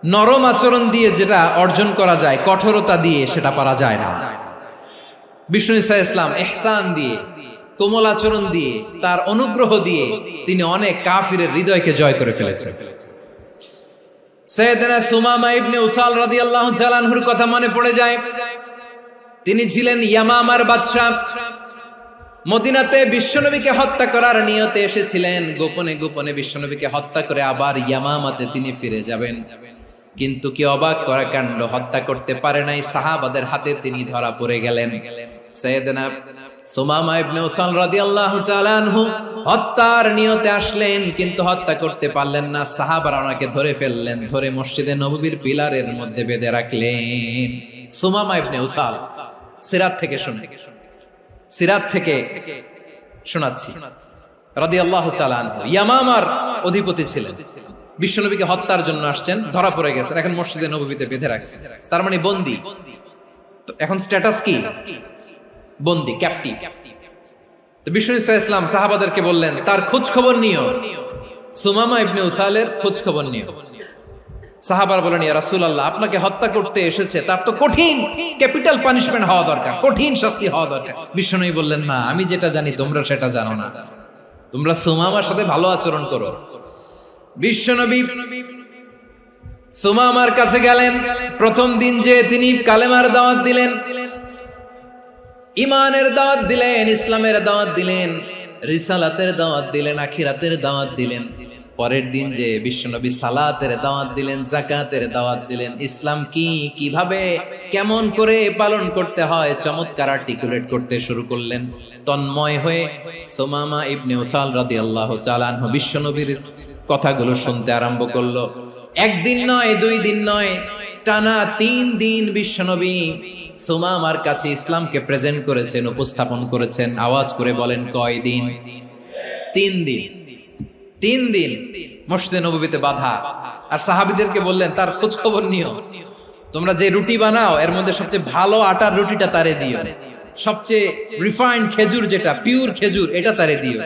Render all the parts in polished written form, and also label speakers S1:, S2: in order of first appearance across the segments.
S1: নরম আচরণ দিয়ে যেটা অর্জন করা যায়, কঠোরতা দিয়ে সেটা পারা যায় না। বিষ্ণু ঈসা ইসলাম ইহসান দিয়ে, কোমল আচরণ দিয়ে, তার অনুগ্রহ দিয়ে তিনি অনেক কাফিরের হৃদয়কে জয় করে ফেলেছেন। সাইয়েদনা সুমামা ইবনে উসাল রাদিয়াল্লাহু তাআলা আনহুর কথা মনে পড়ে যায়। তিনি ছিলেন ইয়ামামার বাদশা। মদিনাতে বিশ্বনবীকে হত্যা করার নিয়তে এসেছিলেন। গোপনে গোপনে বিশ্বনবীকে হত্যা করে আবার ইয়ামামাতে তিনি ফিরে যাবেন। কিন্তু কি অবাক করা কাণ্ড, হত্যা করতে পারে নাই, সাহাবাদের হাতে তিনি ধরা পড়ে গেলেন। সাইয়েদনা সুমামা ইবনে উসাল রাদিয়াল্লাহু তাআলা আনহু হত্যার নিয়তে আসলেন, কিন্তু হত্যা করতে পারলেন না। সাহাবারা ওনাকে ধরে ফেললেন, ধরে মসজিদে নববীর পিলারের মধ্যে বেঁধে রাখলেন। সুমামা ইবনে উসাল, সিরাত থেকে শোনাচ্ছি, রাদিয়াল্লাহু তাআলা আনহু ইয়ামামার অধিপতি ছিলেন। বিশ্বনবীকে হত্যার জন্য আসছেন, ধরা পড়ে গেছেন, এখন মসজিদে নববীতে বেঁধে রাখছেন, তার মানে বন্দী। এখন স্ট্যাটাস কি? বন্দী, ক্যাপটিভ। তো বিষ্ণু ঈসা ইসলাম সাহাবাদেরকে বললেন তার খোঁজ খবর নিও, সুমামা ইবনে উসালের খোঁজ খবর নিও। সাহাবার বলেন, ইয়া রাসূলুল্লাহ, আপনাকে হত্যা করতে এসেছে, তার তো কঠিন ক্যাপিটাল পানিশমেন্ট হওয়া দরকার, কঠিন শাস্তি হওয়া দরকার। বিশ্বনবী বললেন, না, আমি যেটা জানি তোমরা সেটা জানো না, তোমরা সুমামার সাথে ভালো আচরণ করো। বিশ্বনবী সুমামার কাছে গেলেন। প্রথম দিন যে তিনি কালেমার দাওয়াত দিলেন, ইমানের দাওয়াত দিলেন, ইসলামের দাওয়াত দিলেন, রিসালাতের দাওয়াত দিলেন, আখিরাতের দাওয়াত দিলেন। পরের দিন যে বিশ্বনবী সালাতের দাওয়াত দিলেন, যাকাতের দাওয়াত দিলেন, ইসলাম কি, কিভাবে, কেমন করে পালন করতে হয় চমৎকার আর্টিকুলেট করতে শুরু করলেন। তন্ময় হয়ে সুমামা ইবনে উসাল রাদিয়াল্লাহু তাআলা আনহু বিশ্বনবীর কথাগুলো শুনতে আরম্ভ করলো। একদিন নয়, 2 দিন নয়, টানা 3 দিন বিশ্বনবী সুমামার কাছে ইসলামকে প্রেজেন্ট করেছেন, উপস্থাপন করেছেন। আওয়াজ করে বলেন, কয় দিন? 3 দিন। 3 দিন মসজিদে নববীতে বাধা। আর সাহাবীদেরকে বললেন তার খোঁজ খবর নিও, তোমরা যে রুটি বানাও এর মধ্যে সবচেয়ে ভালো আটার রুটিটা তারে দিও, সবচেয়ে রিফাইন্ড খেজুর, যেটা পিওর খেজুর, এটা তারে দিও।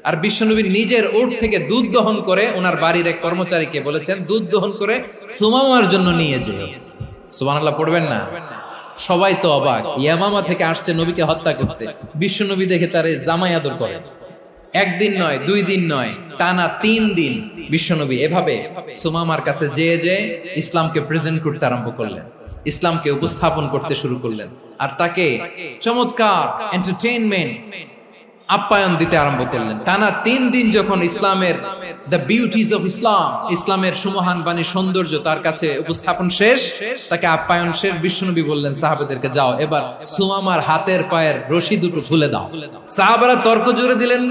S1: আর বিশ্বনবী নিজের উট থেকে দুধ দহন করে ওনার বাড়ির এক কর্মচারীকে বলেছেন দুধ দহন করে সুমামার জন্য নিয়ে যেও। সুবহানাল্লাহ পড়বেন না? সবাই তো অবাক, ইয়ামামা থেকে আসছে নবীকে হত্যা করতে, বিশ্বনবী দেখে তারে জামাই আদর করে। 1 দিন নয়, 2 দিন নয়, টানা 3 দিন বিশ্বনবী এভাবে সুমামার কাছে যেয়ে ইসলামকে প্রেজেন্ট করতে আরম্ভ করলেন, ইসলামকে উপস্থাপন করতে শুরু করলেন। আর তাকে চমৎকার এন্টারটেইনমেন্ট, আপ্যায়ন দিতে আরম্ভ করলেন। টানা 3 দিন যখন ইসলামের দ্য বিউটিজ অফ ইসলাম, ইসলামের সুমহান বাণী, সৌন্দর্য তার কাছে উপস্থাপন শেষ, তাকে আপ্যায়ন শেষ, বিশ্বনবী বললেন সাহাবাদেরকে, যাও এবার সুমামার হাতের পায়ের রশি দুটো খুলে দাও। সাহাবারা তর্ক জুড়ে দিলেন,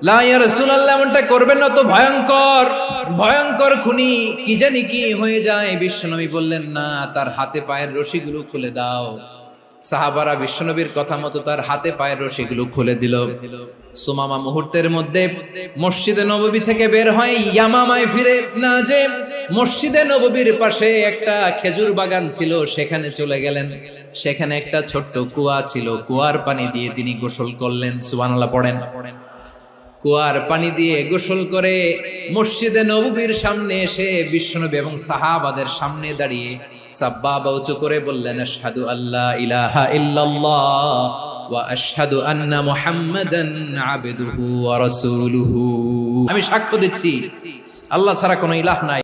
S1: লা ইয়া রাসূলুল্লাহ, এমনটা করবেন না, তো ভয়ঙ্কর ভয়ঙ্কর খুনি, কি জানি কি হয়ে যায়। বিশ্বনবী বললেন, না, তার হাতে পায়ের রশিগুলো খুলে দাও। সাহাবারা বিশ্বনবীর কথা মতো তার হাতে পায়ের রশিগুলো খুলে দিল। সুমামা মুহূর্তের মধ্যে মসজিদে নববী থেকে বের হয়, ইয়ামামায় ফিরে না যে মসজিদে নববীর পাশে একটা খেজুর বাগান ছিল সেখানে চলে গেলেন। সেখানে একটা ছোট্ট কুয়া ছিল, কুয়ার পানি দিয়ে তিনি গোসল করলেন। সুবহানাল্লাহ পড়েন। কুয়ার পানি দিয়ে গোসল করে মসজিদে নববীর সামনে এসে বিশ্বনবী এবং সাহাবাদের সামনে দাঁড়িয়ে সাব্বাবা উঁচু করে বললেন, আশহাদু আল্লা ইলাহা ইল্লাল্লাহ ওয়া আশহাদু আন্না মুহাম্মাদান আবদুহু ওয়া রাসূলুহু। আমি সাক্ষ্য দিচ্ছি আল্লাহ ছাড়া কোনো ইলাহ নাই।